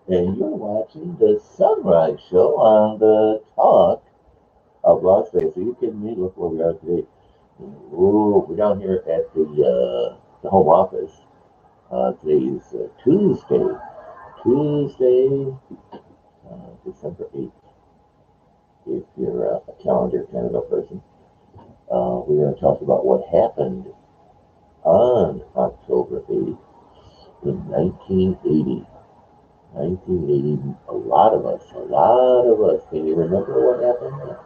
and you're watching the Sunrise Show on the Talk of Las Vegas. Are you kidding me? Look where we are today. Ooh, we're down here at the home office. Today's Tuesday, Tuesday, December 8th. If you're a calendar kind of a person, we're going to talk about what happened on October 8th in 1980. 1980, a lot of us. Can you remember what happened?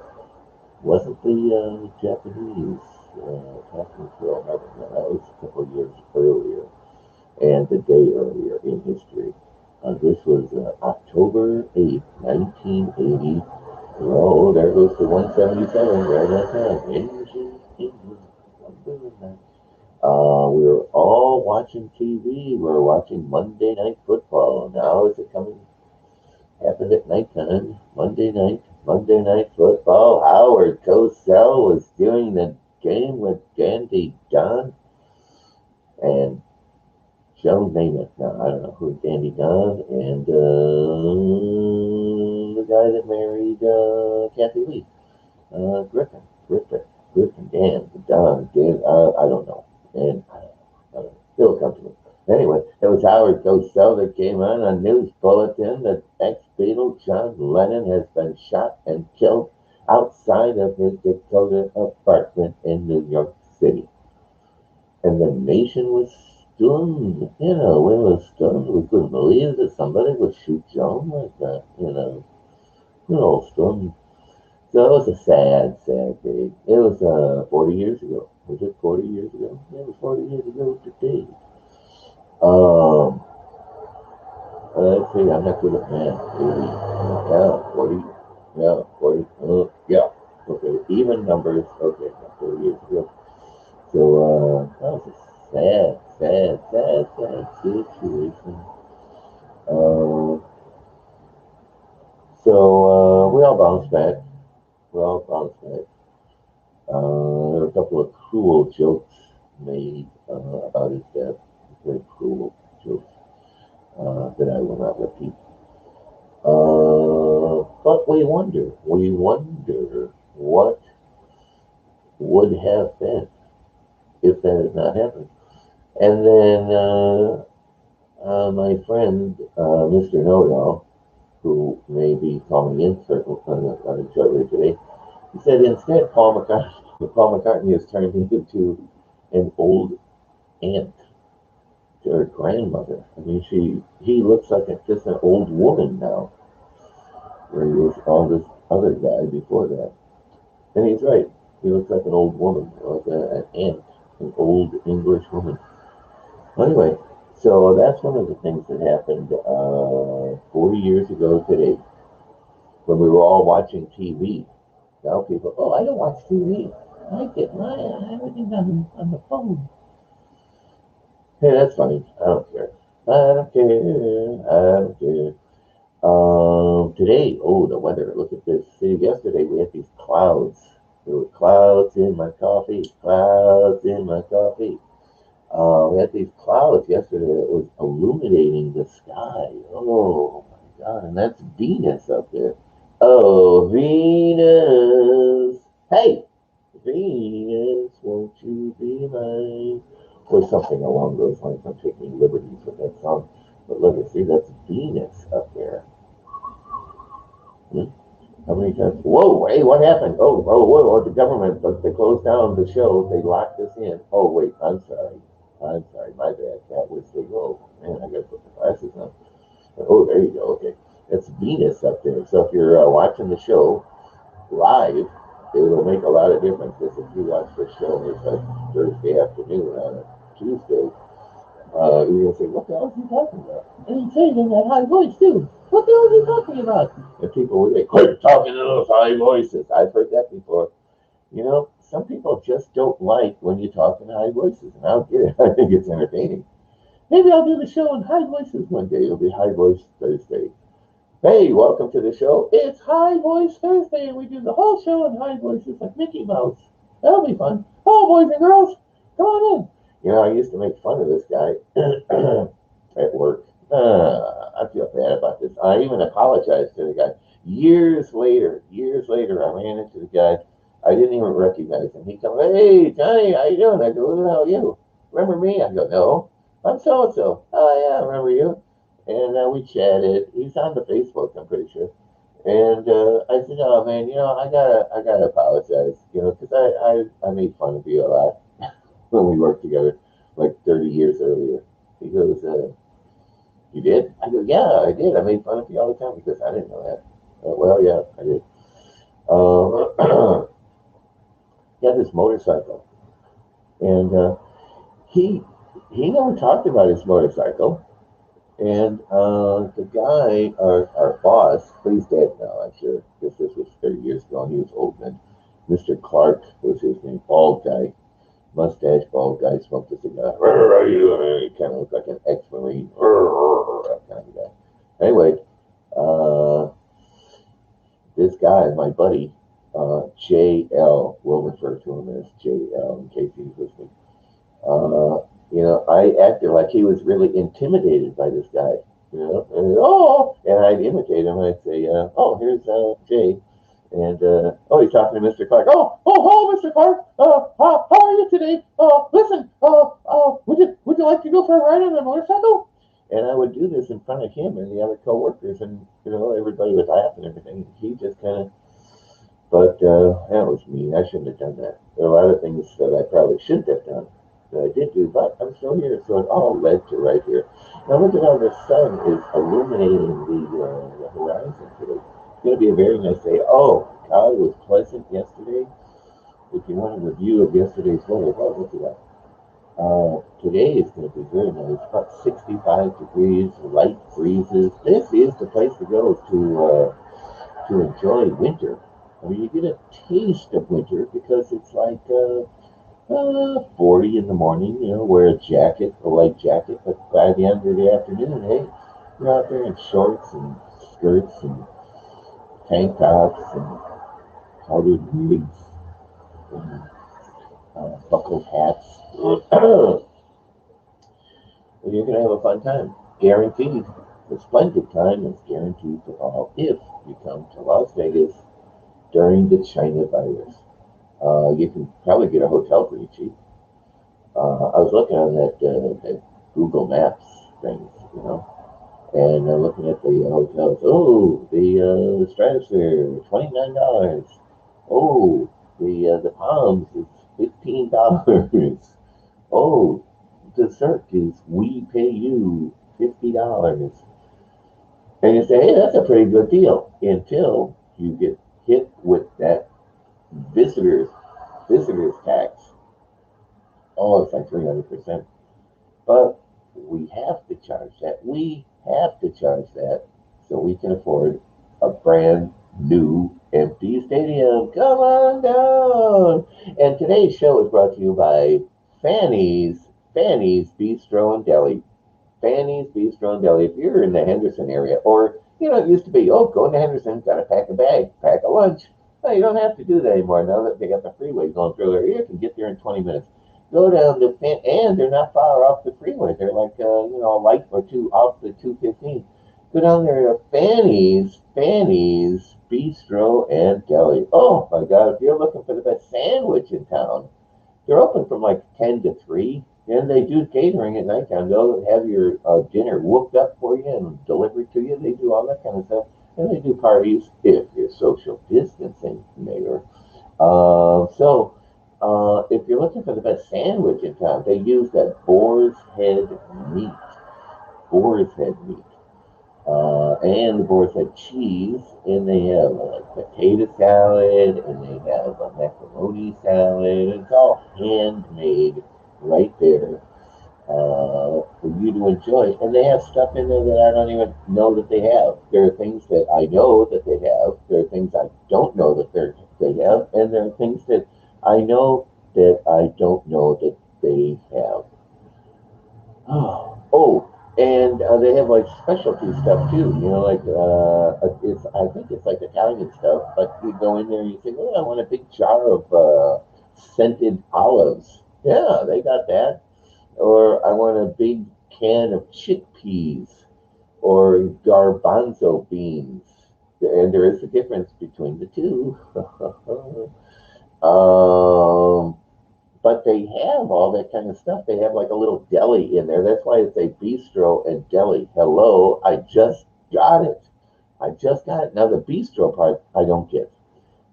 Wasn't the Japanese attacking Pearl Harbor? No, that was a couple of years earlier, and the day earlier in history. This was October 8th, 1980. Oh, there goes the 177 right on time. Engine. We were all watching TV. We were watching Monday Night Football. Now is it coming? Happened at nighttime. Monday Night Football. Howard Cosell was doing the game with Dandy Don and Joe Namath. Now, I don't know who Dandy Don and the guy that married Kathy Lee. Griffin, Dan, I don't know. And I don't know. It'll come to me. Anyway, it was Howard Cosell that came on a news bulletin that ex-Beatle John Lennon has been shot and killed outside of his Dakota apartment in New York City. And the nation was stunned. We were stunned. We couldn't believe that somebody would shoot John like that. We were all stunned. So it was a sad, sad day. It was 40 years ago. Was it 40 years ago? Yeah, it was 40 years ago today. Um, let's see, I'm not good at math. 80, yeah, 40, yeah, 40, yeah. Okay, even numbers. Okay, 40 years ago. So that was a sad situation. Uh, so we all bounced back. We all bounced back. There were a couple of cruel jokes made about his death, very cruel jokes that I will not repeat. But we wonder what would have been if that had not happened. And then my friend, Mr. Know-It-All, who may be calling in shortly today, he said instead Paul McCartney has turned into an old aunt to her grandmother. I mean, he looks like just an old woman now, where he was all this other guy before that. And he's right. He looks like an old woman, like an aunt, an old English woman. Anyway, so that's one of the things that happened 40 years ago today when we were all watching TV. Now people, oh, I don't watch TV. I get my everything on the phone. Hey, that's funny. I don't care. I don't care. I don't care. Today, oh, the weather. Look at this. See, yesterday we had these clouds. There were clouds in my coffee. Clouds in my coffee. We had these clouds yesterday that was illuminating the sky. Oh my God! And that's Venus up there. Oh, Venus. Hey, Venus, won't you be mine? Or something along those lines. I'm taking liberties with that song. But look, see, that's Venus up there. Hmm? How many times? Whoa, hey, what happened? Whoa, the government, they closed down the show. They locked us in. Oh, wait, I'm sorry. My bad. That was the, oh, man, I gotta put the glasses on. Oh, there you go. Okay. That's Venus up there. So if you're watching the show live, it'll make a lot of difference if you watch the show. It's like Thursday afternoon on a Tuesday. You're going to say, what the hell is he talking about? And he's saying in that high voice, too. What the hell is he talking about? And people will say, quit talking in those high voices. I've heard that before. Some people just don't like when you talk in high voices, and I don't get it. I think it's entertaining. Maybe I'll do the show in high voices one day. It'll be High Voice Thursday. Hey, welcome to the show. It's High Voice Thursday, and we do the whole show in high voices like Mickey Mouse. That'll be fun. Oh, boys and girls, come on in. I used to make fun of this guy at work. I feel bad about this. I even apologized to the guy. Years later, I ran into the guy. I didn't even recognize him. He comes, "Hey, Johnny, how you doing?" I go, "Who the hell are you? Remember me?" I go, "No, I'm so and so." "Oh yeah, I remember you." And we chatted. He's on the Facebook, I'm pretty sure. And I said, "Oh man, I gotta apologize, because I made fun of you a lot when we worked together, like 30 years earlier." He goes, "You did?" I go, "Yeah, I did. I made fun of you all the time because I didn't know that." Well, yeah, I did. He had this motorcycle, and he he never talked about his motorcycle. And the guy, our boss, but he's dead now, I'm sure, because this was 30 years ago, and he was old then. Mr. Clark was his name, bald guy, mustache, bald guy, smoked a cigar. He kind of looked like an ex-marine, that kind of guy. Anyway, uh, this guy, my buddy, JL, we'll refer to him as JL in case he's listening. I acted like he was really intimidated by this guy. And I'd imitate him. I'd say, "Oh, here's Jay," and he's talking to Mr. Clark. Oh, Mr. Clark. How are you today? Listen. Would you like to go for a ride on a motorcycle? And I would do this in front of him and the other coworkers, and everybody would laugh and everything. He just kind of, but that was me. I shouldn't have done that. There are a lot of things that I probably shouldn't have done that I did do, but I'm still here, so it all led to right here. Now look at how the sun is illuminating the horizon today. It's going to be a very nice day. Oh, God, it was pleasant yesterday. If you want a review of yesterday's weather, well, look at that. Today is going to be very nice, about 65 degrees, light breezes. This is the place to go to enjoy winter. I mean, you get a taste of winter because it's like 40 in the morning, wear a jacket, a light jacket, but by the end of the afternoon, hey, you're out there in shorts and skirts and tank tops and powdered wigs and buckled hats. And you're going to have a fun time. Guaranteed. A splendid time is guaranteed for all if you come to Las Vegas during the China virus. You can probably get a hotel pretty cheap. I was looking on that Google Maps things, and looking at the hotels. Oh, the Stratosphere, $29. Oh, the Palms is $15. Oh, the Cirque is we pay you $50. And you say, hey, that's a pretty good deal until you get hit with that visitors visitors tax. Oh, it's like 300%. But we have to charge that. We have to charge that so we can afford a brand new empty stadium. Come on down. And today's show is brought to you by Fanny's Bistro and Deli. Fanny's Bistro and Deli. If you're in the Henderson area, or it used to be, go into Henderson, got to pack a bag, pack a lunch. No, you don't have to do that anymore. Now that they got the freeway going through there, you can get there in 20 minutes. Go down to and they're not far off the freeway. They're like a light or two off the 215. Go down there to Fanny's Bistro and Deli. Oh my God! If you're looking for the best sandwich in town, they're open from like 10 to 3. And they do catering at nighttime. They'll have your dinner whooped up for you and delivered to you. They do all that kind of stuff. And they do parties if you're social distancing, Mayor. If you're looking for the best sandwich in town, they use that boar's head meat. Boar's head meat. And the boar's head cheese. And they have like potato salad. And they have a macaroni salad. It's all handmade right there for you to enjoy. And they have stuff in there that I don't even know that they have. There are things that I know that they have. There are things I don't know that they have. And there are things that I know that I don't know that they have. And they have like specialty stuff too. I think it's like Italian stuff. But you go in there and you say, "Oh, I want a big jar of scented olives." Yeah, they got that. Or I want a big can of chickpeas. or garbanzo beans. And there is a difference between the two. um, but they have all that kind of stuff. They have like a little deli in there. That's why it's a bistro and deli. Hello, I just got it. I just got it. Now the bistro part, I don't get.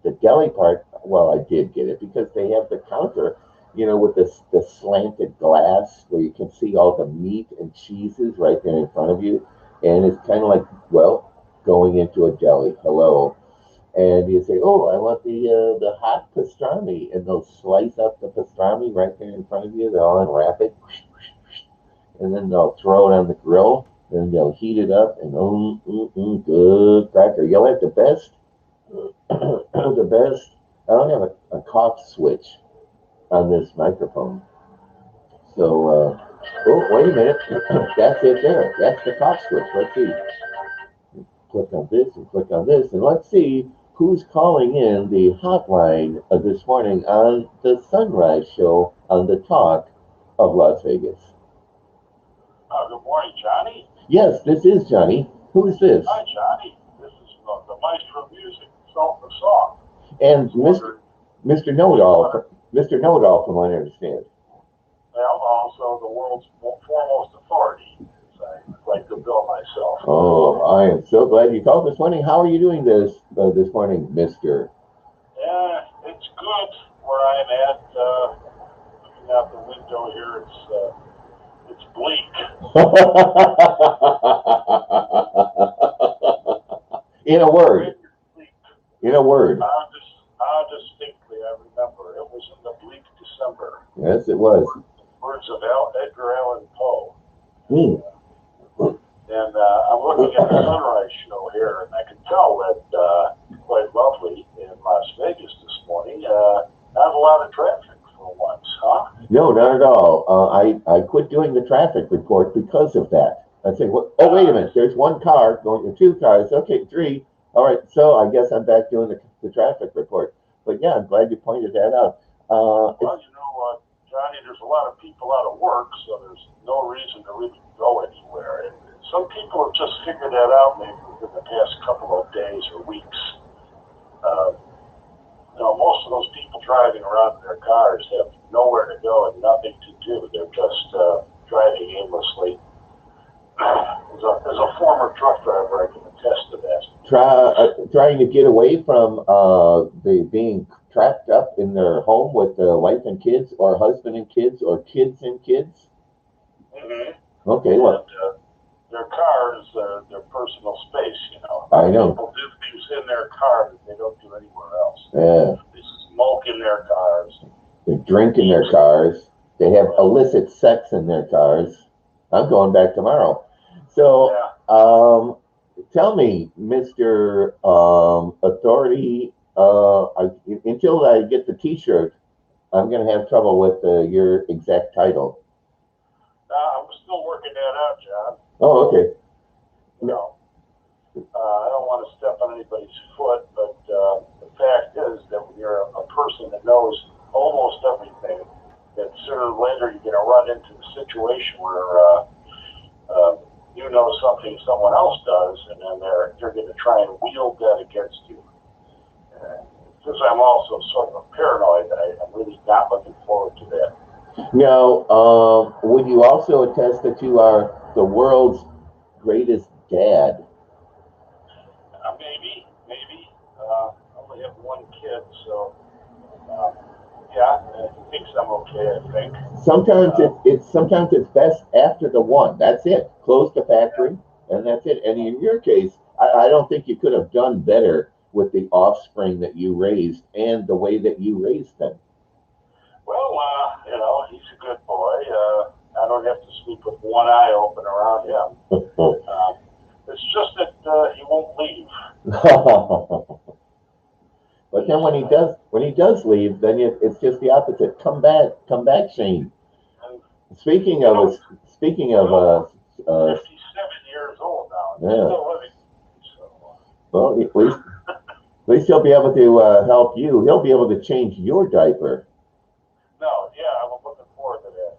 The deli part, well, I did get it because they have the counter, with the slanted glass where you can see all the meat and cheeses right there in front of you, and it's kind of like, well, going into a deli. Hello, and you say, "Oh, I want the hot pastrami," and they'll slice up the pastrami right there in front of you. They'll unwrap it, and then they'll throw it on the grill. Then they'll heat it up, and good cracker. You'll have the best, the best. I don't have a cough switch on this microphone, so. Oh, wait a minute. That's it there. That's the cough switch. Let's see. Click on this and click on this, and let's see who's calling in the hotline this morning on the Sunrise Show on the Talk of Las Vegas. Good morning, Johnny. Yes, this is Johnny. Who is this? Hi, Johnny. This is the Maestro of Music, Salt the Song. And Mr. Know-It-All, Mr. Know-It-All, from what I understand. Well, also the world's foremost authority, as I like to bill myself. Oh, I am so glad you called this morning. How are you doing this morning, Mr.? Yeah, it's good where I'm at. Looking out the window here, it's bleak. In a word. In a word. How distinctly I remember. It was in the bleak December. Yes, it was. Words of Edgar Allan Poe. Hmm. And I'm looking at the Sunrise Show here, and I can tell that quite lovely in Las Vegas this morning. Not a lot of traffic for once, huh? No, not at all. I quit doing the traffic report because of that. I said, oh, wait a minute. There's one car going to 2 cars. Okay, 3. All right, so I guess I'm back doing the traffic report. But yeah, I'm glad you pointed that out. Well, Johnny, there's a lot of people out of work, so there's no reason to really go anywhere. And some people have just figured that out maybe within the past couple of days or weeks. Most of those people driving around in their cars have nowhere to go and nothing to do. They're just driving aimlessly. As a former truck driver, I can attest to that. Trying to get away from being trapped up in their home with wife and kids, or husband and kids, or kids and kids. Mm-hmm. Okay, well. Their car is their personal space, I know. People do things in their car that they don't do anywhere else. Yeah. They smoke in their cars. They drink in their cars. They have illicit sex in their cars. I'm going back tomorrow. So, tell me, Mr. Authority, until I get the T-shirt, I'm going to have trouble with your exact title. I'm still working that out, John. Oh, okay. I don't want to step on anybody's foot, but the fact is that when you're a person that knows almost everything, that sooner or later you're going to run into a situation where you know something someone else does, and then they're going to try and wield that against you. Since I'm also sort of paranoid, I'm really not looking forward to that. Now, would you also attest that you are the world's greatest dad? Maybe. I only have one kid, so yeah, he thinks I'm okay, I think. Sometimes it's best after the one. That's it. Close the factory, and that's it. And in your case, I don't think you could have done better with the offspring that you raised and the way that you raised them. Well, he's a good boy. I don't have to sleep with one eye open around him. It's just that he won't leave. But then when he does leave, then it's just the opposite. Come back, Shane. And speaking of 57 years old now. Yeah. Still living. So. Well, at least he'll be able to help you. He'll be able to change your diaper. No, yeah, I'm looking forward to that.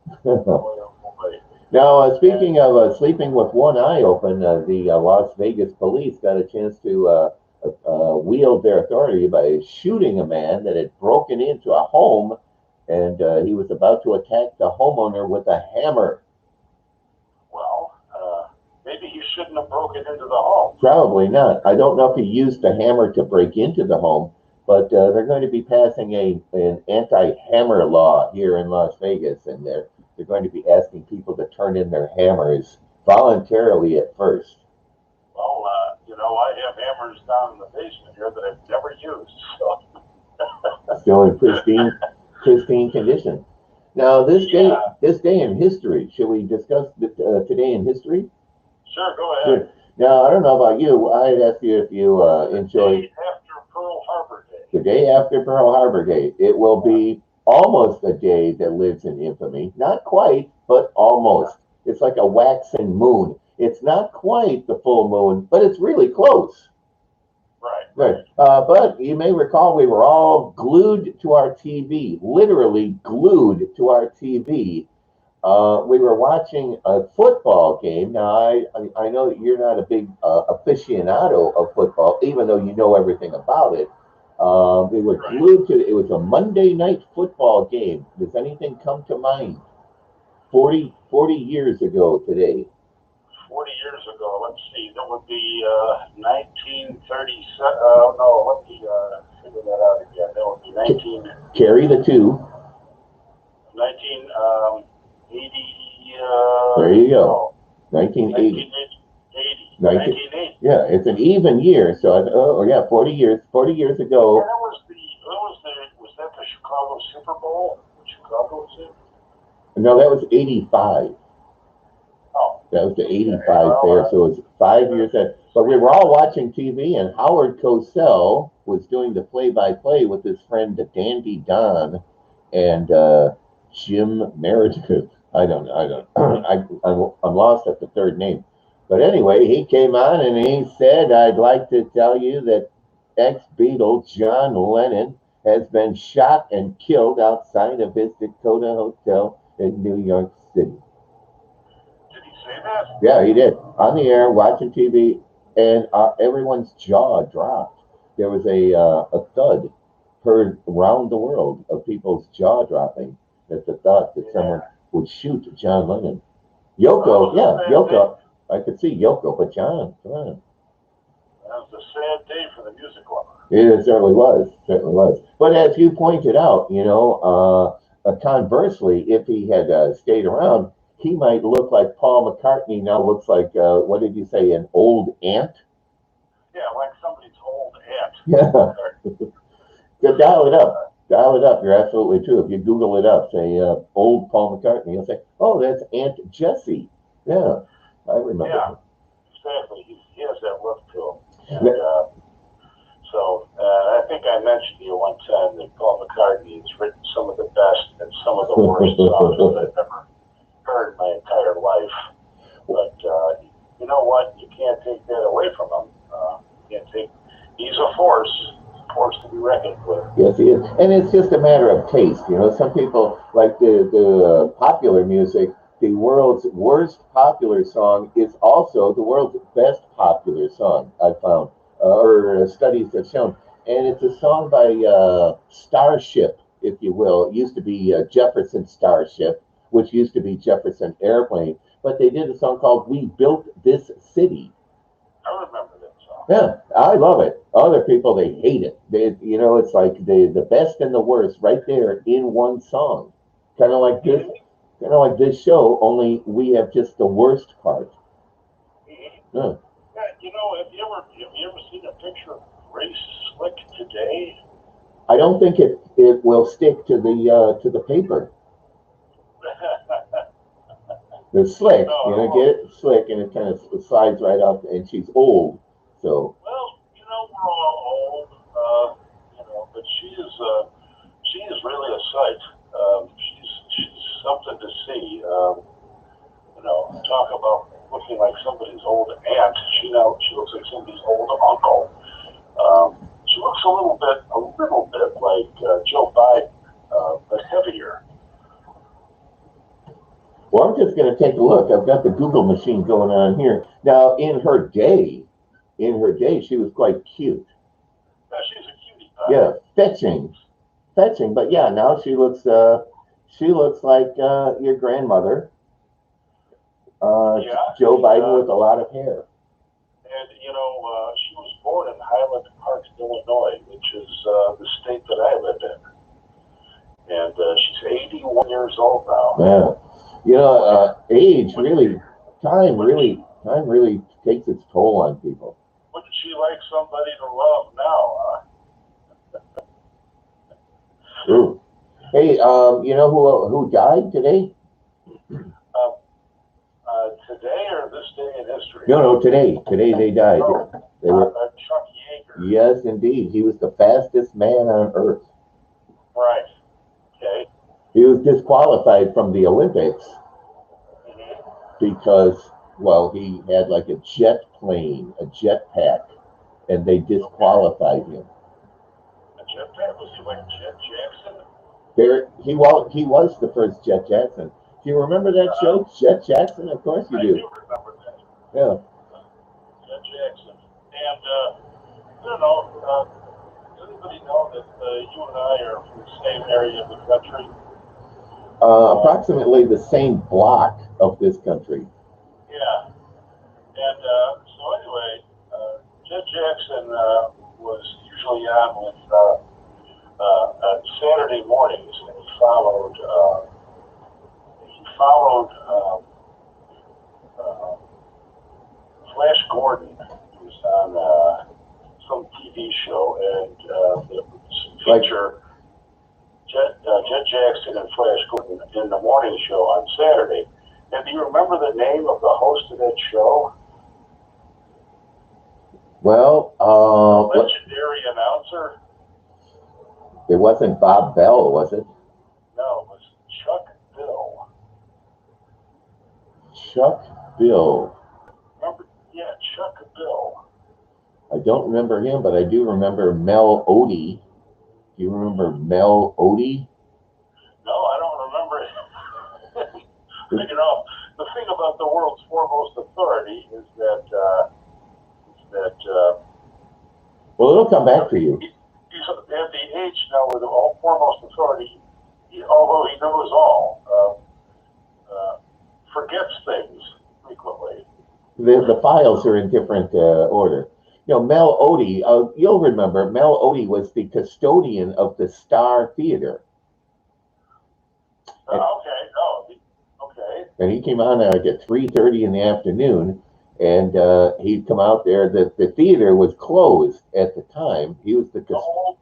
Now, speaking of sleeping with one eye open, the Las Vegas police got a chance to wield their authority by shooting a man that had broken into a home, and he was about to attack the homeowner with a hammer. Well, maybe he shouldn't have broken into the home. Probably not. I don't know if he used the hammer to break into the home, but they're going to be passing an anti-hammer law here in Las Vegas, and they're going to be asking people to turn in their hammers voluntarily at first. Well, I have hammers down in the basement here that I've never used. So. Still in pristine condition. Now, this day in history, should we discuss today in history? Sure, go ahead. Good. Now, I don't know about you. I'd ask you if you enjoyed. The day after Pearl Harbor Day. The day after Pearl Harbor Day. It will be almost a day that lives in infamy. Not quite, but almost. It's like a waxing moon. It's not quite the full moon, but it's really close. Right. But you may recall we were all glued to our TV, literally glued to our TV. We were watching a football game. Now, I know that you're not a big aficionado of football, even though you know everything about it. We were glued to it. It was a Monday night football game. Does anything come to mind? 40 years ago today. 40 years ago, let's see, that would be 1937. No, let me figure that out again. That would be 19. Carry the two. 1980. There you go. 1980. 1980. Yeah, it's an even year. So, 40 years. 40 years ago. Yeah, was that the Chicago Super Bowl? Chicago was it? No, that was 85. Oh. That was the 85 there, so it was 5 years. But we were all watching TV, and Howard Cosell was doing the play-by-play with his friend Dandy Don and Jim Meredith. I don't know. I'm lost at the third name. But anyway, he came on and he said, "I'd like to tell you that ex-Beatle John Lennon has been shot and killed outside of his Dakota Hotel in New York City." Yeah, he did. On the air, watching TV, and everyone's jaw dropped. There was a thud heard around the world of people's jaw dropping at the thought that someone would shoot John Lennon. Yoko, Yoko. I could see Yoko, but John, come on. That was a sad day for the music lover. It certainly was. But as you pointed out, conversely, if he had stayed around, he might look like Paul McCartney now looks like, what did you say, an old ant? Yeah, like somebody's old ant. Yeah. Dial it up. You're absolutely true. If you Google it up, say old Paul McCartney, you'll say, oh, that's Aunt Jessie. Yeah, I remember. Yeah, exactly. He has that look to him. And, I think I mentioned to you one time that Paul McCartney has written some of the best and some of the worst songs that I've ever heard my entire life. But you know what? You can't take that away from him. He's a force to be reckoned with. Yes, he is. And it's just a matter of taste. Some people like the popular music. The world's worst popular song is also the world's best popular song, I've found, or studies have shown. And it's a song by Starship, if you will. It used to be Jefferson Starship, which used to be Jefferson Airplane. But they did a song called We Built This City. I remember that song. Yeah, I love it. Other people, they hate it. It's like the best and the worst right there in one song. Kind of like this. Kind of like this show, only we have just the worst part. Yeah, have you ever seen a picture of Grace Slick today? I don't think it will stick to the paper. The slick, get it slick, and it kind of slides right out, and she's old, so. Well, we're all old, but she is really a sight. She's something to see. Talk about looking like somebody's old aunt. She looks like somebody's old uncle. She looks a little bit like Joe Biden, but heavier. Well, I'm just going to take a look. I've got the Google machine going on here. Now, in her day, she was quite cute. Yeah, she's a cutie pie. Yeah, fetching. But yeah, now she looks like your grandmother, Yeah, Joe Biden, with a lot of hair. And, she was born in Highland Park, Illinois, which is the state that I live in. And she's 81 years old now. Yeah. Age really, time really takes its toll on people. Wouldn't she like somebody to love now, huh? True. Hey, you know who died today? Today or this day in history? No, today. Today they died. They were, Chuck Yeager. yes, indeed. He was the fastest man on Earth. Right. Okay. He was disqualified from the Olympics because, well, he had like a jet plane, a jetpack, and they disqualified him. A jetpack? Was he like Jet Jackson? He was the first Jet Jackson. Do you remember that show, Jet Jackson? Of course you do. I do remember that. Yeah. Jet Jackson. And, I don't know, does anybody know that you and I are from the same area of the country? Approximately the same block of this country. Yeah. And so anyway, Jet Jackson was usually on with Saturday mornings, and he followed Flash Gordon, who was on some TV show, and it would feature Jet Jackson and Flash Gordon in the morning show on Saturday. And do you remember the name of the host of that show? Well, the legendary announcer? It wasn't Bob Bell, was it? No, it was Chuck Bill. Chuck Bill. Remember? Yeah, Chuck Bill. I don't remember him, but I do remember Mel Odie. Do you remember Mel Odie? No, I don't remember it. The thing about the world's foremost authority is that well, it'll come back to you. He's at the age now where the foremost authority, although he knows all, forgets things frequently. The files are in different order. Mel Odie, you'll remember, Mel Odie was the custodian of the Star Theater. Okay. And he came on like at 3:30 in the afternoon, and he'd come out there. The theater was closed at the time. He was that was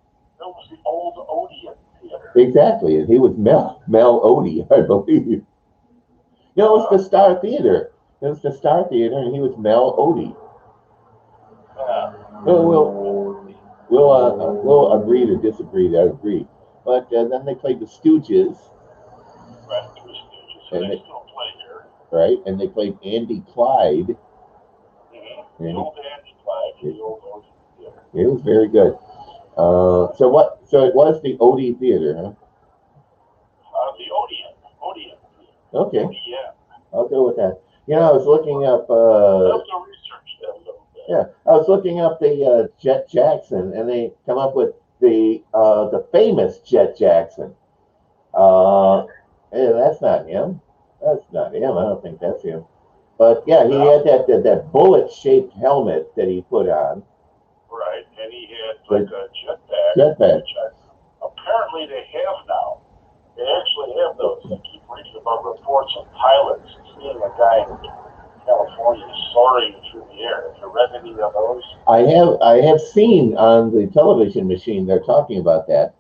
the old Odeon Theater. Exactly, and he was Mel Odie, I believe. No, it was the Star Theater. It was the Star Theater, and he was Mel Odie. We'll agree to disagree to agree. But then they played the Stooges. Right, the Stooges. And they still play here. Right, and they played Andy Clyde. Mm-hmm. The old Andy Clyde, the old Odie Theater. It was very good. So it was the Odie Theater, huh? The Odeon Theater. Okay. ODM. I'll go with that. I was looking up. I'll have to research that a little bit. Yeah, I was looking up the Jet Jackson, and they come up with the famous Jet Jackson. Hey, that's not him. That's not him. I don't think that's him. But yeah, he had that bullet-shaped helmet that he put on. Right, and he had like a jetpack. Which apparently they have now. They actually have those. I keep reading about reports of pilots seeing a guy in California soaring through the air. Have you read any of those? I have seen on the television machine they're talking about that.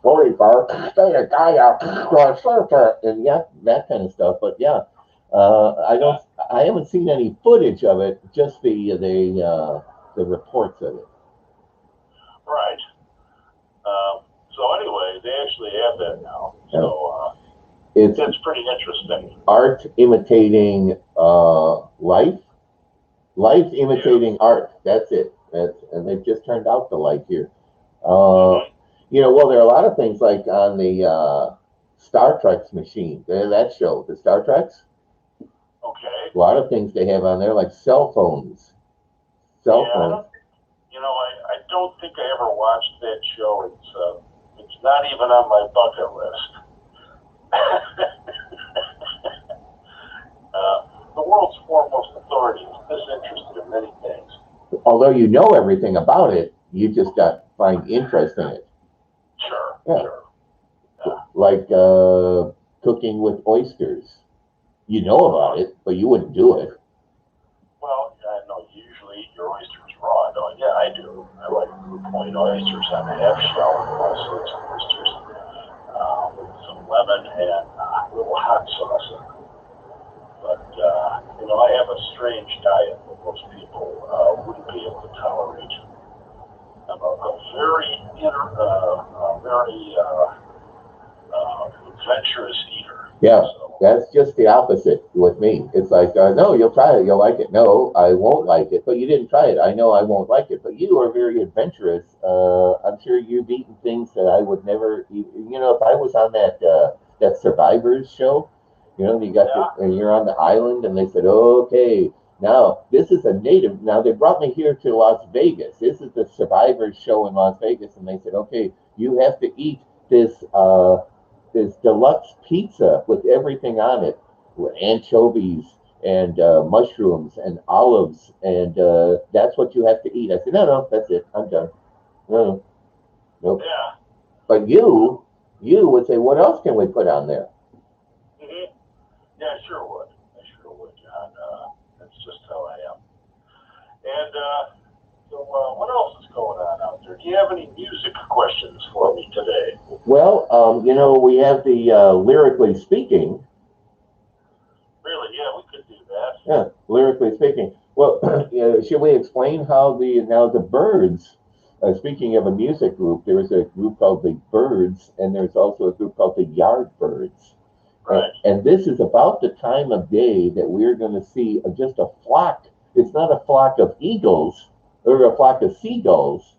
Sorry, Bart, stay a guy out, and yeah, that kind of stuff. But yeah, I haven't seen any footage of it. Just the reports of it. Right. So anyway, they actually have that now. So it's pretty interesting. Art imitating life. Life imitating art. That's it. And they've just turned out the light here. Well, there are a lot of things like on the Star Trek's machine. That show, the Star Treks. Okay. A lot of things they have on there, like cell phones. Cell Yeah, phones. I don't think I ever watched that show. It's not even on my bucket list. The world's foremost authority is disinterested in many things. Although you know everything about it, you just got find interest in it. Sure, Yeah. sure. Like cooking with oysters. You know about it, but you wouldn't do it. Well, I know you usually eat your oysters raw. No, yeah, I do. I like blue point oysters on a half shell and all sorts of oysters with some lemon and a little hot sauce in it. But, I have a strange diet that most people wouldn't be able to tolerate. I'm a very, adventurous eater. Yeah, So, that's just the opposite with me. It's like, no, you'll try it, you'll like it. No, I won't like it. But you didn't try it. I know I won't like it. But you are very adventurous. I'm sure you've eaten things that I would never eat. If I was on that Survivors show, you got and you're on the island, and they said, okay, now this is a native. Now they brought me here to Las Vegas. This is the Survivors show in Las Vegas, and they said, okay, you have to eat this deluxe pizza with everything on it, with anchovies and mushrooms and olives, and that's what you have to eat. I said, no, that's it. I'm done. No, nope. yeah. But you would say, what else can we put on there? Mm-hmm. Yeah, I sure would. John. That's just how I am. And so, what else is going on out there? Do you have any music questions for me today? Well, we have the lyrically speaking. Really? Yeah, we could do that. Yeah, lyrically speaking. Well, should we explain how the Byrds? Speaking of a music group, there is a group called the Byrds, and there's also a group called the Yardbirds. Right. And this is about the time of day that we're going to see just a flock. It's not a flock of eagles or a flock of seagulls,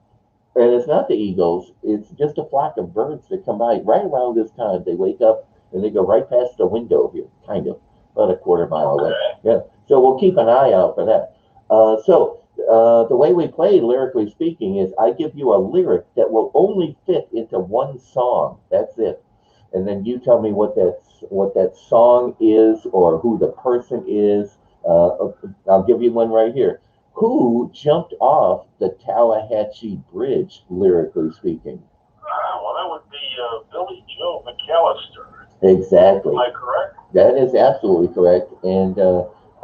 and it's not the eagles. It's just a flock of birds that come by right around this time. They wake up and they go right past the window here, kind of, about a quarter mile away. Yeah. So we'll keep an eye out for that. The way we play, lyrically speaking, is I give you a lyric that will only fit into one song. That's it. And then you tell me what that song is or who the person is. I'll give you one right here. Who jumped off the Tallahatchie Bridge, lyrically speaking? Well, that would be Billy Joe McAllister. Exactly. Am I correct? That is absolutely correct. And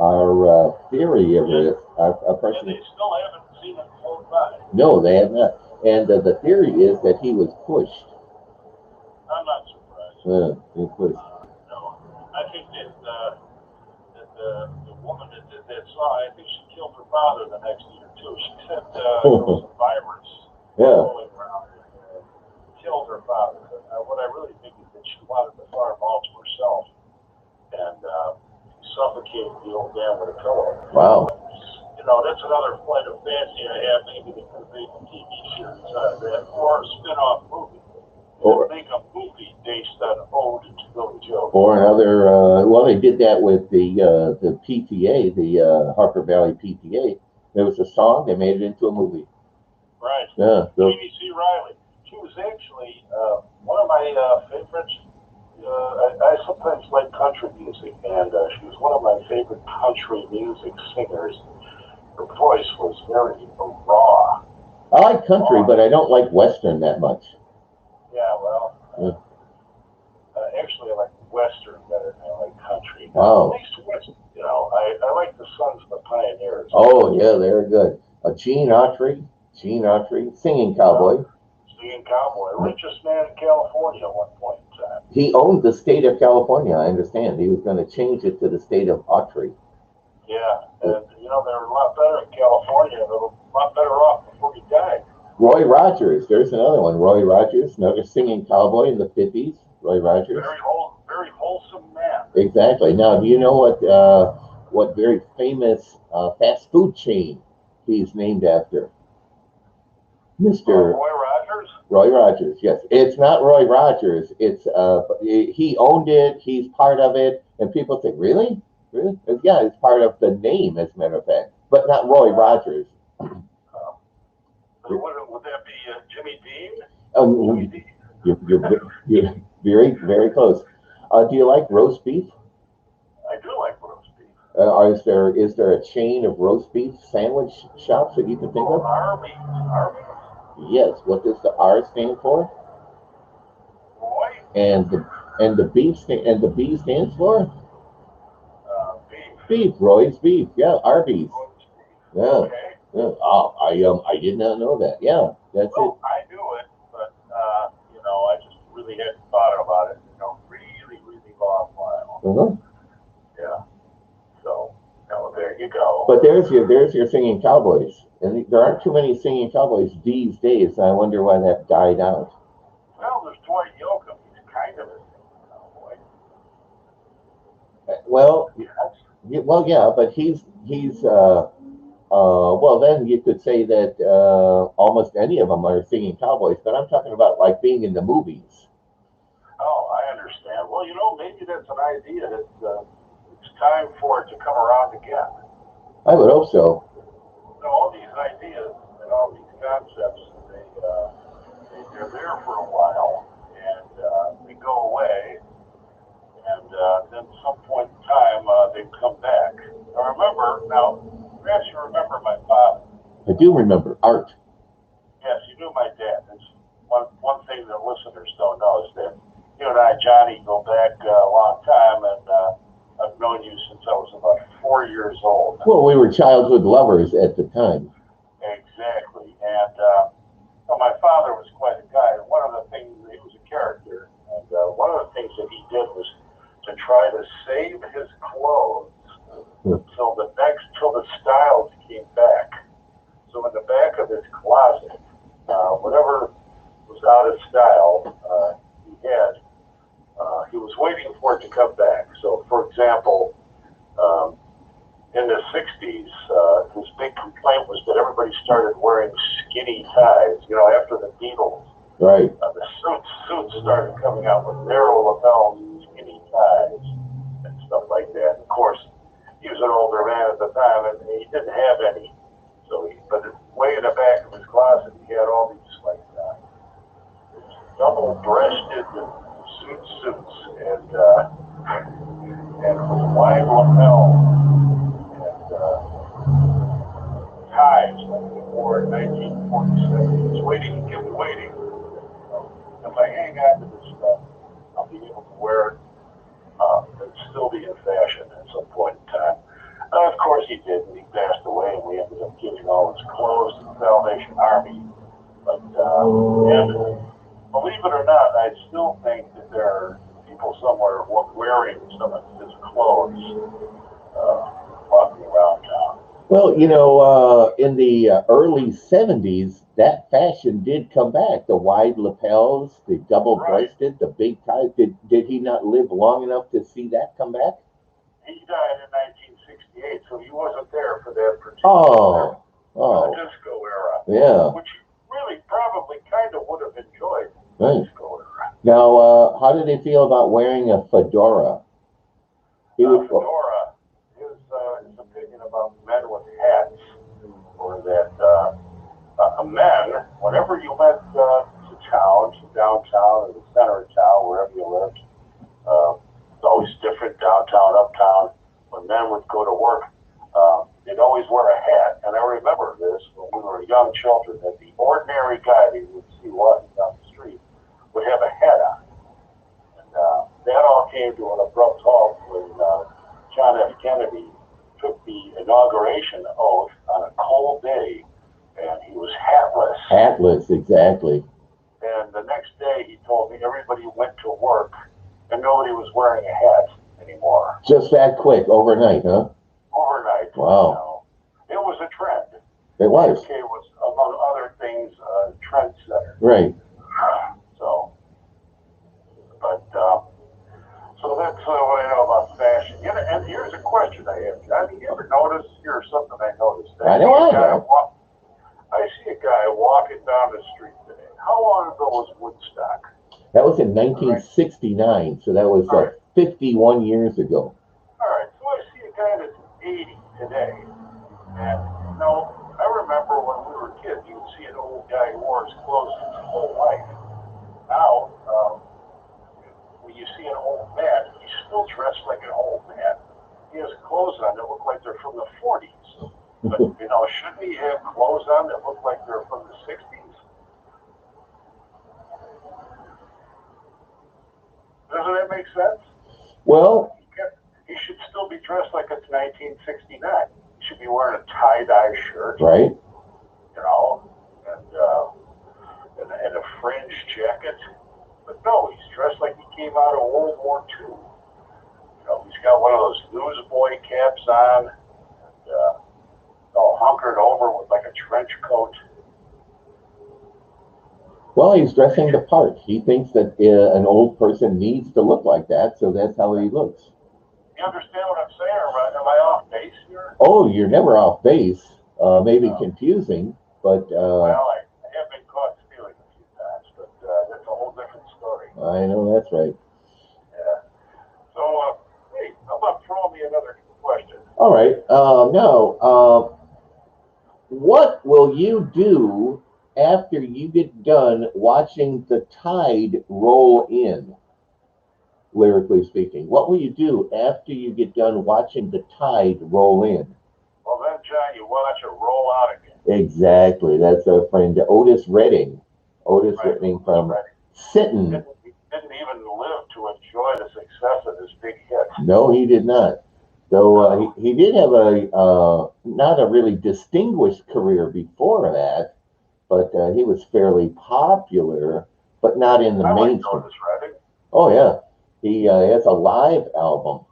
our theory of this, our person. And they still haven't seen him float by. No, they have not. And the theory is that he was pushed. I'm not surprised. He was pushed. No, I think that the woman that did that song, I think she killed her father the next year too. She said there was a virus going around and killed her father. What I really think is that she wanted the farm all to herself and suffocated the old man with a pillow. Wow. That's another flight of fancy I have. Maybe they could make a TV series out of that or a spin-off movie. Or make a movie based on Ode to Billy Joe. Or another, they did that with the PTA, the Harper Valley PTA. There was a song, they made it into a movie. Right. Yeah. Jeannie C. Riley. She was actually one of my favorites. I sometimes like country music, and she was one of my favorite country music singers. Her voice was very raw. I like country, but I don't like Western that much. Yeah, well, actually, I like Western better than I like country. Wow. At least Western, I like the Sons of the Pioneers. Oh, yeah, they're good. Gene Autry, singing cowboy. Singing cowboy, richest man in California at one point in time. He owned the state of California, I understand. He was going to change it to the state of Autry. Yeah, and they were a lot better in California. They were a lot better off before he died. Roy Rogers, there's another one. Roy Rogers, another singing cowboy in the 50s. Roy Rogers. Very wholesome man. Exactly. Now, do you know what very famous fast food chain he's named after? Mr. Roy Rogers? Roy Rogers, yes. It's not Roy Rogers. It's he owned it. He's part of it, and people think, really, really, yeah, it's part of the name, as a matter of fact, but not Roy Rogers. Would that be Jimmy Dean? Jimmy Dean. You're very, very close. Do you like roast beef? I do like roast beef. Is there a chain of roast beef sandwich shops that you can think of? Arby's. Yes. What does the R stand for? Roy. And the B stands for Beef. Beef. Roy's beef. Yeah, Arby's. Yeah. Okay. Yeah. Oh, I did not know that. Yeah, that's it. I knew it, but I just really hadn't thought about it in a really, really long while. Uh-huh. Yeah. So, there you go. But there's your singing cowboys, and there aren't too many singing cowboys these days. I wonder why that died out. Well, there's Dwight Yoakam. He's kind of a singing cowboy. Well, Yes. yeah, but he's well, then you could say that almost any of them are singing cowboys, but I'm talking about like being in the movies. Oh, I understand. Well, maybe that's an idea that it's time for it to come around again. I would hope so. All these ideas and all these concepts, they're there for a while, and they go away, and then at some point in time, they come back. I remember, now, perhaps you remember my father. I do remember Art. Yes, you knew my dad. That's one thing that listeners don't know is that you and I, Johnny, go back a long time, and I've known you since I was about 4 years old. Well, we were childhood lovers at the time. Exactly. And my father was quite a guy. And one of the things, he was a character. And one of the things that he did was to try to save his clothes till the styles came back. So in the back of his closet, whatever was out of style, he was waiting for it to come back. So, for example, in the 60s, his big complaint was that everybody started wearing skinny ties, after the Beatles. Right. The suits started coming out with narrow lapels and skinny ties and stuff like that. Of course, he was an older man at the time, and he didn't have any. But way in the back of his closet, he had all these double-breasted suits and with wide lapels and ties like they wore in 1947. He was waiting. If I hang on to this stuff, I'll be able to wear it and still be in fashion at some point in time. Of course he did, and he passed away, and we ended up giving all his clothes to the Salvation Army. But and believe it or not, I still think that there are people somewhere wearing some of his clothes walking around town. Well, in the early 70s, that fashion did come back. The wide lapels, the double-breasted, the big ties. Did he not live long enough to see that come back? He died in 1968, so he wasn't there for that particular the disco era. Yeah. Which he really probably kind of would have enjoyed. Right. Disco era. Now, how did he feel about wearing a fedora? Fedora, his opinion about men with hats were that men, whenever you went to town, to downtown, or the center of town, wherever you lived, it's always different, downtown, uptown. When men would go to work, they'd always wear a hat. And I remember this when we were young children, that the ordinary guy that you would see walking down the street would have a hat on. And that all came to an abrupt halt when John F. Kennedy took the inauguration oath on a cold day, and he was hatless. Hatless, exactly. And the next day, he told me everybody went to work, and nobody was wearing a hat anymore. Just that quick, overnight, huh? Overnight. Wow. It was a trend. It was. JFK was, among other things, a trendsetter. Right. So that's what I know about fashion. And here's a question I have. Johnny, you ever notice? Here's something I noticed. I see a guy walking down the street today. how long ago was Woodstock? That was in 1969, so that was 51 years ago. All right, so I see a guy that's 80 today, and you know, I remember when we were kids, you would see an old guy who wore his clothes his whole life. Now, when you see an old man, he's still dressed like an old man. He has clothes on that look like they're from the 40s. But, you know, shouldn't he have clothes on that look like they're from the 60s? Doesn't that make sense? Well, he should still be dressed like it's 1969. He should be wearing a tie-dye shirt, right? You know, and a fringe jacket. But no, he's dressed like he came out of World War II. You know, he's got one of those newsboy caps on, and all hunkered over with like a trench coat. Well, he's dressing the part. He thinks that an old person needs to look like that, so that's how he looks. You understand what I'm saying, or am I off base here? Oh, you're never off base. Maybe confusing, but... well, I have been caught stealing a few times, but that's a whole different story. I know that's right. Yeah. So, hey, how about throwing me another question? All right. Now, what will you do after you get done watching the tide roll in, lyrically speaking? What will you do after you get done watching the tide roll in? Well, then, John, you watch it roll out again. Exactly. That's our friend Otis Redding. Otis Redding from Sitting. Didn't even live to enjoy the success of his big hit. No, he did not. Though he did have a not a really distinguished career before that, but he was fairly popular, but not in the mainstream. Oh yeah, he has a live album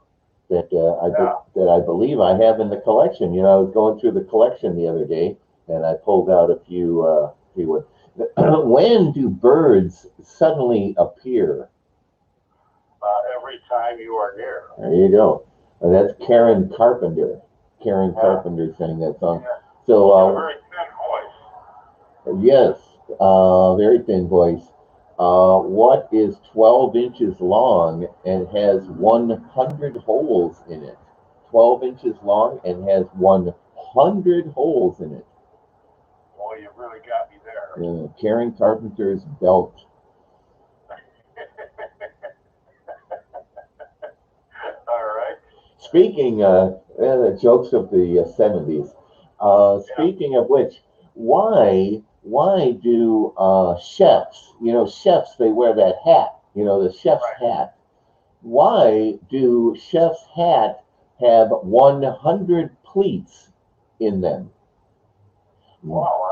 that that I believe I have in the collection. You know, I was going through the collection the other day, and I pulled out a few. When do birds suddenly appear? Every time you are near. There you go. That's Karen Carpenter. Karen Carpenter sang that song. Yeah. So very thin voice. Yes, very thin voice. What is 12 inches long and has 100 holes in it? 12 inches long and has 100 holes in it. Boy, you really got me there. Karen Carpenter's belt. All right. Speaking the jokes of the 70s. Speaking of which, why do chefs, chefs, they wear that hat, the chef's hat. Why do chef's hat have 100 pleats in them? Wow,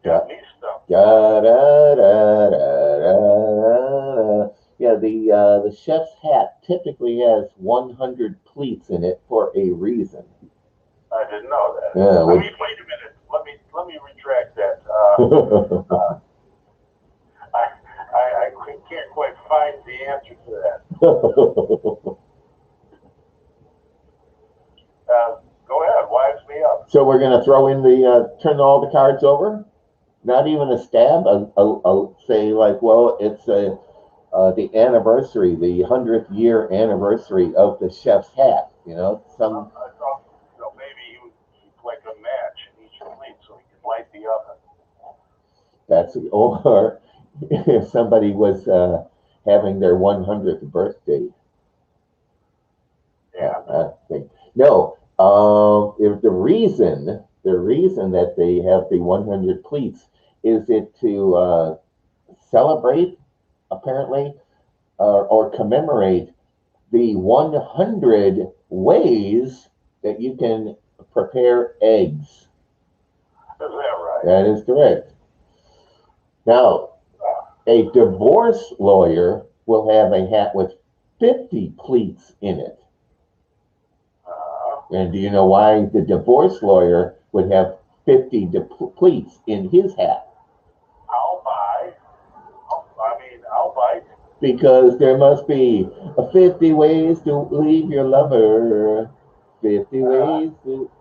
got me stuff. Yeah, the chef's hat typically has 100 pleats in it for a reason. I didn't know that. Yeah, wait a minute. Let me retract that. I can't quite find the answer to that. Go ahead, wise me up. So we're going to throw in turn all the cards over? Not even a stab? I'll say like, well, it's the anniversary, the 100th year anniversary of the chef's hat. I thought, maybe he would like a match in each plate so he could light the oven. Or if somebody was having their 100th birthday. Yeah. No. If the reason that they have the 100 pleats is it to celebrate, apparently, or commemorate the 100 ways that you can prepare eggs. Is that right? That is correct. Now, a divorce lawyer will have a hat with 50 pleats in it. And do you know why the divorce lawyer would have 50 pleats in his hat? I'll buy. Because there must be 50 ways to leave your lover. 50 ways to...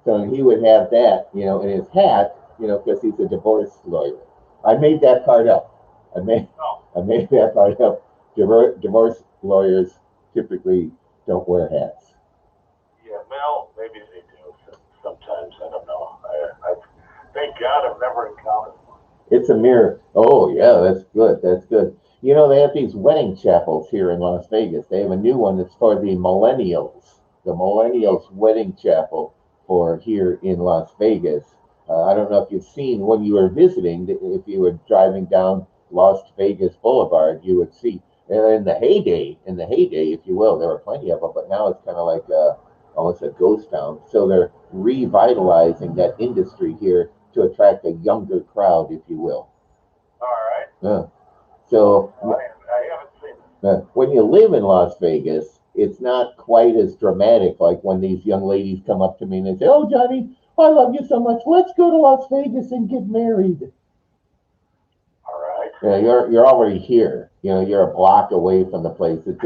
So he would have that, in his hat, because he's a divorce lawyer. I made that part up. No. I made that part up. Divorce lawyers typically don't wear hats. Yeah, well, maybe they do. Sometimes, I don't know. Thank God I've never encountered one. It's a mirror. Oh yeah, that's good. That's good. You know, they have these wedding chapels here in Las Vegas. They have a new one that's for the millennials. The millennials wedding chapel for here in Las Vegas. I don't know if you've seen when you were visiting. If you were driving down Las Vegas Boulevard, you would see in the heyday, if you will, there were plenty of them. But now it's kind of like almost a ghost town. So they're revitalizing that industry here to attract a younger crowd, if you will. All right. Yeah. So I haven't seen it. when you live in Las Vegas, it's not quite as dramatic like when these young ladies come up to me and they say, "Oh, Johnny, I love you so much. Let's go to Las Vegas and get married." All right. Yeah, you're already here. You know, you're a block away from the place. It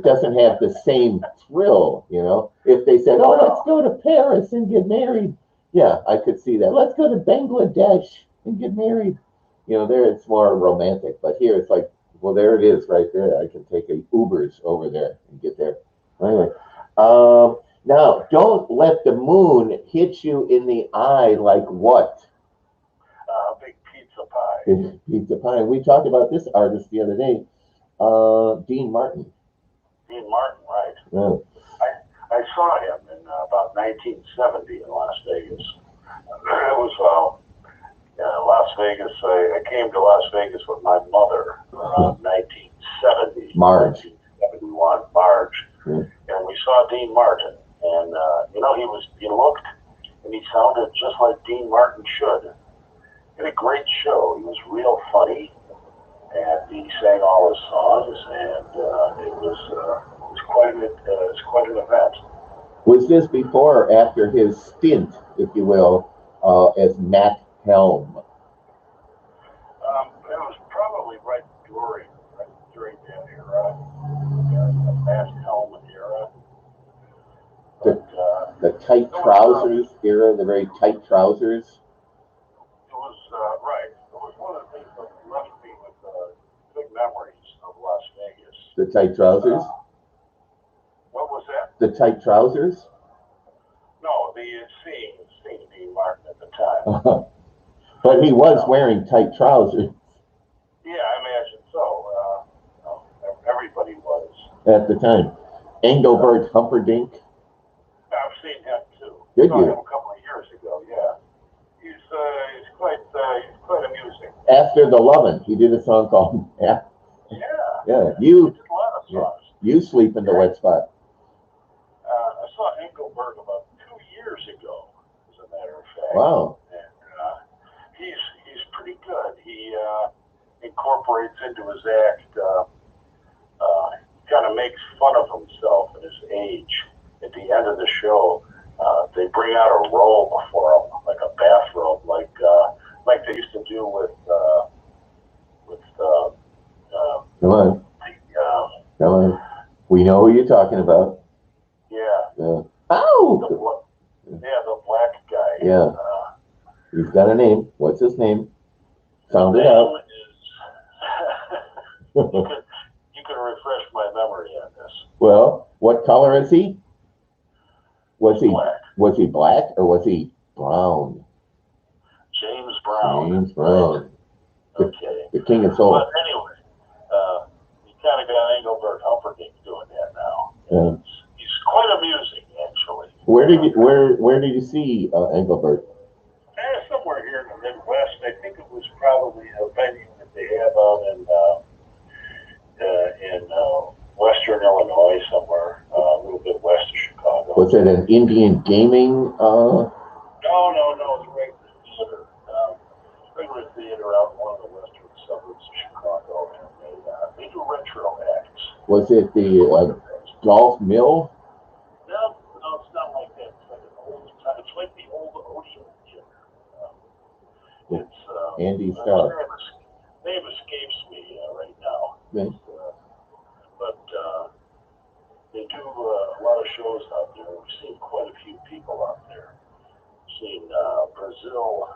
doesn't have the same thrill. You know, if they said, "Oh, let's go to Paris and get married," yeah, I could see that. Let's go to Bangladesh and get married. You know, there it's more romantic, but here it's like, well, there it is, right there. I can take a Ubers over there and get there. Anyway, now don't let the moon hit you in the eye like what? Big pizza pie. Pizza pie. We talked about this artist the other day, Dean Martin. Dean Martin, right? Yeah. I saw him in about 1970 in Las Vegas. It was Las Vegas. I came to Las Vegas with my mother around 1970. Marge. 1971, Marge. Yeah. And we saw Dean Martin. And, he looked and he sounded just like Dean Martin should. He had a great show. He was real funny. And he sang all his songs. And it was quite an event. Was this before or after his stint, if you will, as Matt Helm? It was probably right during that era, the Matt Helm era. But, The tight trousers era, the very tight trousers. it was right. It was one of the things that left me with big memories of Las Vegas. The tight trousers. What was that? The tight trousers. No, seeing Dean Martin at the time. But he was wearing tight trousers. Yeah, I imagine so. Everybody was. At the time. Engelbert Humperdinck. I've seen him too. Did Saw you? him a couple of years ago. Yeah, he's quite amusing. After the Lovin', he did a song called Yeah. Yeah. He did a lot of songs. You sleep in the wet spot. I saw Engelbert about 2 years ago, as a matter of fact. Wow. And he's pretty good. He incorporates into his act, kind of makes fun of himself and his age. At the end of the show, they bring out a robe for him, like a bathrobe, like they used to do with Come on. Come on. We know who you're talking about. yeah, Oh! the black guy. Yeah. He's got a name. What's his name? Sound it Name out. is you can refresh my memory on this. Well, what color is he? Was he Black. black or was he brown? James Brown. James Brown. Okay. The king of soul. But anyway, you kind of got Engelbert Humperdinck doing that now. Yeah. He's quite amusing, actually. Where did you see Engelbert? Somewhere here in the Midwest. I think it was probably a venue that they have out in Western Illinois, somewhere a little bit west of Chicago. Was it an Indian gaming? No. It's a regular theater. Regular theater out in one of the western suburbs of Chicago, and they do retro acts. Was it the Golf Mill? No, it's not like that. It's like the old Odeon Theater. It's Andy Starr. Name escapes me right now. Okay. But they do a lot of shows out there. We've seen quite a few people out there. We've seen Brazil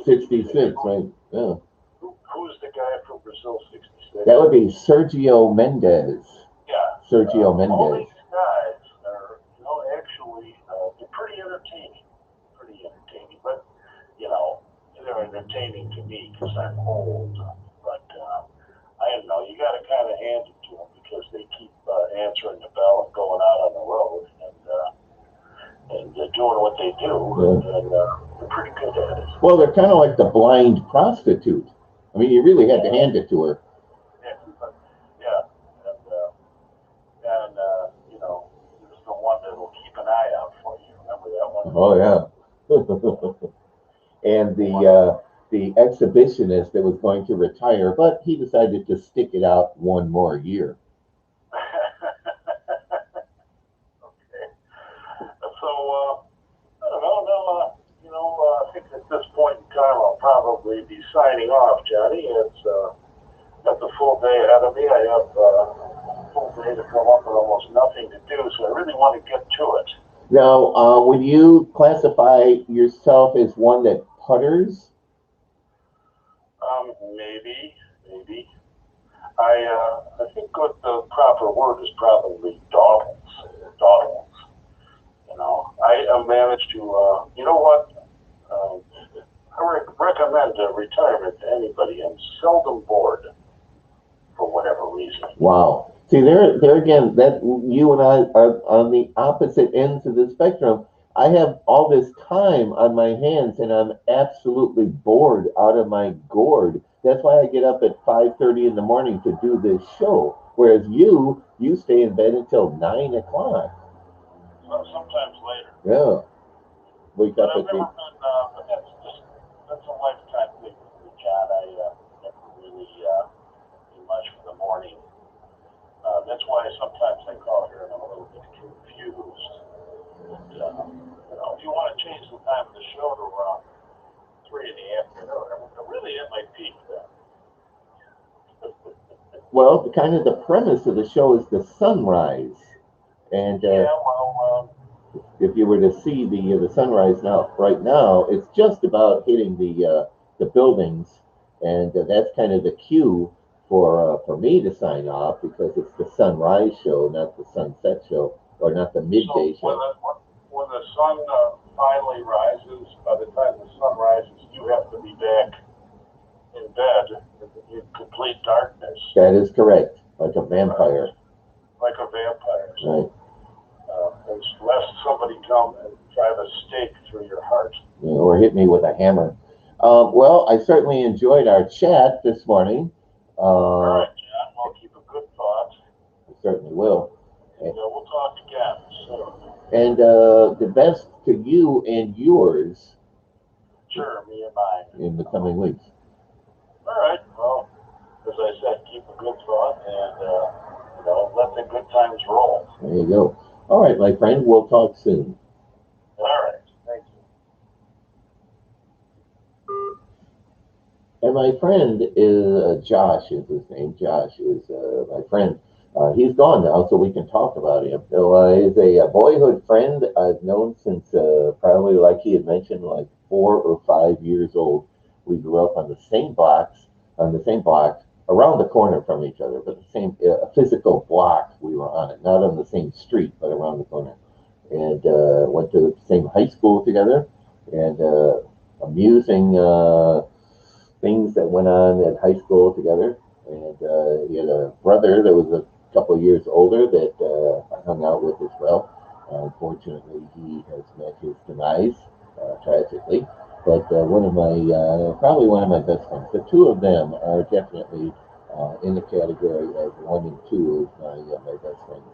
66, right? Yeah. Who's the guy from Brazil '66? That would be Sergio Mendes. Yeah. Sergio All Mendes. these guys are, actually, they're pretty entertaining. Pretty entertaining. But, they're entertaining to me because I'm old. But, I don't know. You got to kind of hand it to them because they keep answering the bell and going out on the road and doing what they do. Yeah. And they're pretty good at it. Well, they're kind of like the blind prostitute. I mean, you really had to hand it to her. Yeah. Yeah. And there's the one that will keep an eye out for you. Remember that one? Oh yeah. And the exhibitionist that was going to retire, but he decided to stick it out one more year. Okay. So, I don't know. Now, I think at this point in time, I'll probably be signing off, Johnny. It's got the full day ahead of me. I have a full day to come up with almost nothing to do, so I really want to get to it. Now, would you classify yourself as one that putters? Maybe. I think what the proper word is probably dawdles. Dawdles. I managed to, you know what? I recommend retirement to anybody. I'm seldom bored for whatever reason. Wow. See, there again, that you and I are on the opposite ends of the spectrum. I have all this time on my hands, and I'm absolutely bored out of my gourd. That's why I get up at 5:30 in the morning to do this show. Whereas you stay in bed until 9 o'clock. Sometimes later. Yeah. Wake But up I've at the. never been, but that's a lifetime thing for me, John. I never really do much for the morning. That's why sometimes I call here and I'm a little bit confused. But, if you want to change the time of the show to around 3 in the afternoon, I'm really at my peak then. Well, kind of the premise of the show is the sunrise, and Yeah, well, if you were to see the sunrise right now, it's just about hitting the buildings, and that's kind of the cue for me to sign off because it's the sunrise show, not the sunset show, or not the midday so show. when the sun finally rises, by the time the sun rises, you have to be back in bed in complete darkness. That is correct, like a vampire. Like a vampire. Right. Unless somebody come and drive a stake through your heart. Or hit me with a hammer. Well, I certainly enjoyed our chat this morning. All right, John. Well, keep a good thought. I certainly will. And we'll talk again soon. And the best to you and yours. Sure, me and mine. In the coming weeks. All right. Well, as I said, keep a good thought and let the good times roll. There you go. All right, my friend. We'll talk soon. All right. Thank you. And my friend is Josh. Is his name? Josh is my friend. He's gone now, so we can talk about him. So he's a boyhood friend I've known since probably, like he had mentioned, like 4 or 5 years old. We grew up on the same block, around the corner from each other, but the same physical block we were on it, not on the same street, but around the corner. And went to the same high school together, and amusing things that went on at high school together. And he had a brother that was a couple of years older that I hung out with as well. Unfortunately, he has met his demise tragically. But probably one of my best friends. The two of them are definitely in the category of 1 and 2 as my best friends.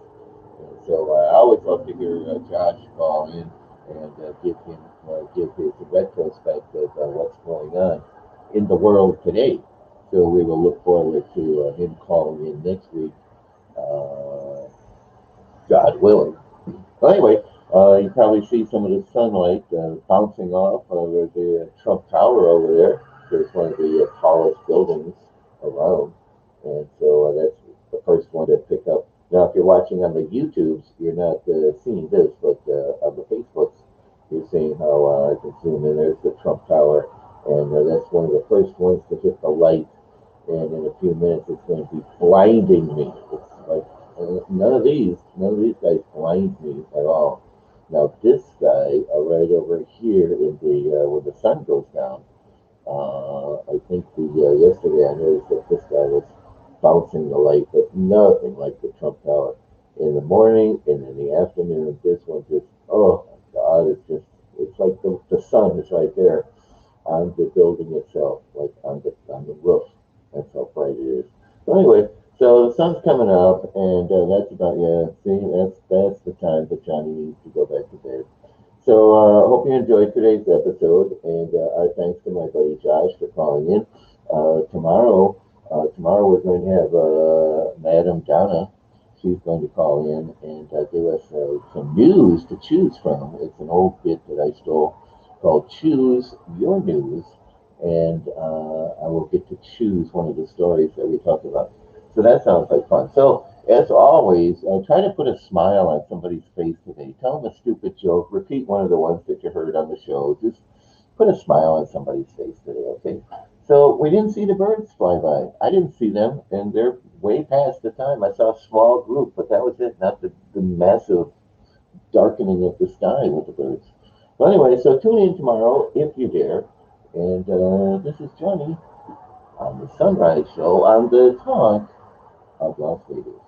And so I always love to hear Josh call in and give his retrospect of what's going on in the world today. So we will look forward to him calling in next week, God willing. Well, anyway, you probably see some of the sunlight bouncing off over the Trump Tower over there. It's one of the tallest buildings around. And so that's the first one to pick up. Now, if you're watching on the YouTubes, you're not seeing this, but on the Facebooks, you're seeing how I can zoom in. There's the Trump Tower. and that's one of the first ones to hit the light. And in a few minutes, it's going to be blinding me. It's like none of these guys blind me at all. Now this guy, right over here in the when the sun goes down, I think the yesterday I noticed that this guy was bouncing the light, but nothing like the Trump Tower. In the morning and in the afternoon, this one just, oh my God, it's like the sun is right there on the building itself, like on the roof. That's how bright it is. So anyway, so the sun's coming up, and that's about, yeah. See, that's the time that Johnny needs to go back to bed. So hope you enjoyed today's episode, and our thanks to my buddy Josh for calling in. Tomorrow we're going to have Madam Donna. She's going to call in and give us some news to choose from. It's an old bit that I stole called "Choose Your News," and I will get to choose one of the stories that we talk about. So that sounds like fun. So as always, try to put a smile on somebody's face today. Tell them a stupid joke. Repeat one of the ones that you heard on the show. Just put a smile on somebody's face today, okay? So we didn't see the birds fly by. I didn't see them, and they're way past the time. I saw a small group, but that was it, not the massive darkening of the sky with the birds. Well, anyway, so tune in tomorrow if you dare. And this is Johnny on the Sunrise Show on the Talk of Las Vegas.